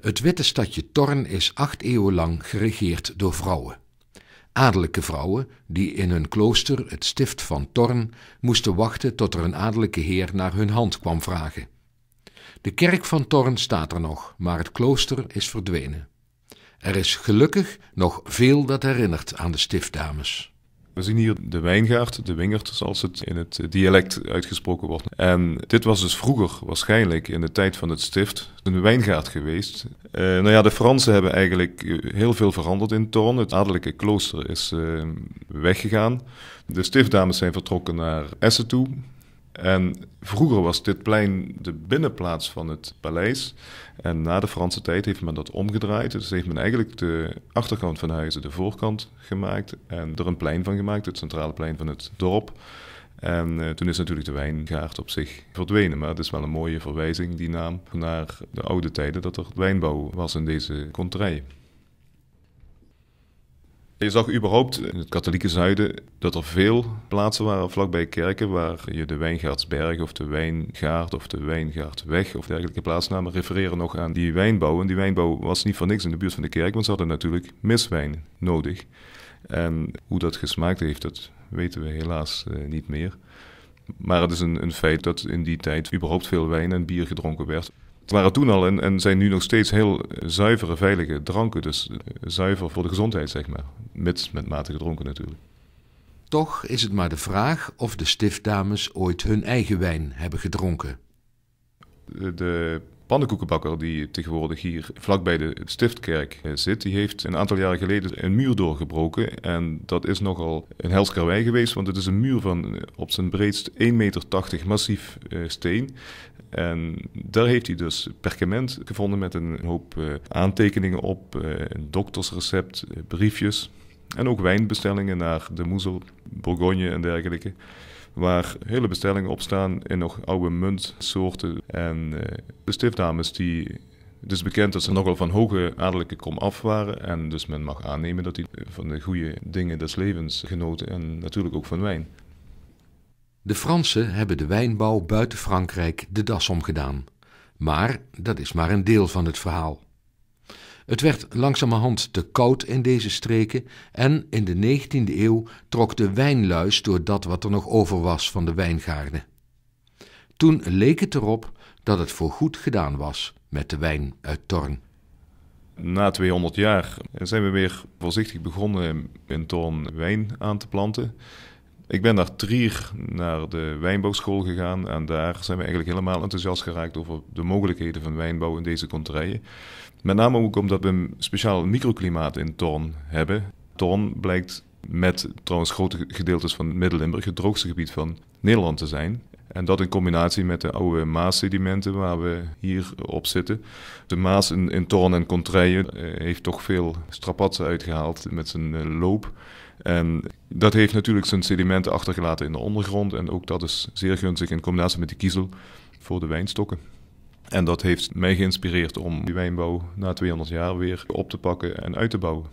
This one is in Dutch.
Het witte stadje Thorn is 8 eeuwen lang geregeerd door vrouwen. Adellijke vrouwen, die in hun klooster, het stift van Thorn, moesten wachten tot er een adellijke heer naar hun hand kwam vragen. De kerk van Thorn staat er nog, maar het klooster is verdwenen. Er is gelukkig nog veel dat herinnert aan de stiftdames. We zien hier de wijngaard, de wingerd, zoals het in het dialect uitgesproken wordt. En dit was dus vroeger, waarschijnlijk in de tijd van het stift, een wijngaard geweest. De Fransen hebben eigenlijk heel veel veranderd in Thorn. Het adellijke klooster is weggegaan. De stiftdames zijn vertrokken naar Essen toe. En vroeger was dit plein de binnenplaats van het paleis. En na de Franse tijd heeft men dat omgedraaid. Dus heeft men eigenlijk de achterkant van de huizen de voorkant gemaakt. En er een plein van gemaakt, het centrale plein van het dorp. En toen is natuurlijk de wijngaard op zich verdwenen. Maar het is wel een mooie verwijzing, die naam, naar de oude tijden dat er wijnbouw was in deze konterijen. Je zag überhaupt in het katholieke zuiden dat er veel plaatsen waren vlakbij kerken waar je de Wijngaardsberg of de Wijngaard of de Wijngaardweg of dergelijke plaatsnamen refereren nog aan die wijnbouw. En die wijnbouw was niet voor niks in de buurt van de kerk, want ze hadden natuurlijk miswijn nodig. En hoe dat gesmaakt heeft, dat weten we helaas niet meer. Maar het is een feit dat in die tijd überhaupt veel wijn en bier gedronken werd. Het waren toen al en zijn nu nog steeds heel zuivere, veilige dranken. Dus zuiver voor de gezondheid, zeg maar. Mits met mate gedronken natuurlijk. Toch is het maar de vraag of de stiftdames ooit hun eigen wijn hebben gedronken. De pannenkoekenbakker die tegenwoordig hier vlakbij de stiftkerk zit, die heeft een aantal jaren geleden een muur doorgebroken. En dat is nogal een hels karwei geweest, want het is een muur van op zijn breedst 1,80 meter massief steen. En daar heeft hij dus perkament gevonden met een hoop aantekeningen op, een doktersrecept, briefjes en ook wijnbestellingen naar de Moezel, Bourgogne en dergelijke, waar hele bestellingen op staan in nog oude muntsoorten. En de stiftdames, het is bekend dat ze nogal van hoge adellijke kom af waren en dus men mag aannemen dat die van de goede dingen des levens genoten en natuurlijk ook van wijn. De Fransen hebben de wijnbouw buiten Frankrijk de das omgedaan. Maar dat is maar een deel van het verhaal. Het werd langzamerhand te koud in deze streken en in de 19e eeuw trok de wijnluis door dat wat er nog over was van de wijngaarden. Toen leek het erop dat het voorgoed gedaan was met de wijn uit Thorn. Na 200 jaar zijn we weer voorzichtig begonnen in Thorn wijn aan te planten. Ik ben naar Trier, naar de wijnbouwschool gegaan en daar zijn we eigenlijk helemaal enthousiast geraakt over de mogelijkheden van wijnbouw in deze konterijen. Met name ook omdat we een speciaal microklimaat in Thorn hebben. Thorn blijkt met trouwens grote gedeeltes van Midden-Limburg het droogste gebied van Nederland te zijn. En dat in combinatie met de oude Maassedimenten waar we hier op zitten. De Maas in Thorn en Contraille heeft toch veel strapatsen uitgehaald met zijn loop. En dat heeft natuurlijk zijn sedimenten achtergelaten in de ondergrond. En ook dat is zeer gunstig in combinatie met de kiezel voor de wijnstokken. En dat heeft mij geïnspireerd om die wijnbouw na 200 jaar weer op te pakken en uit te bouwen.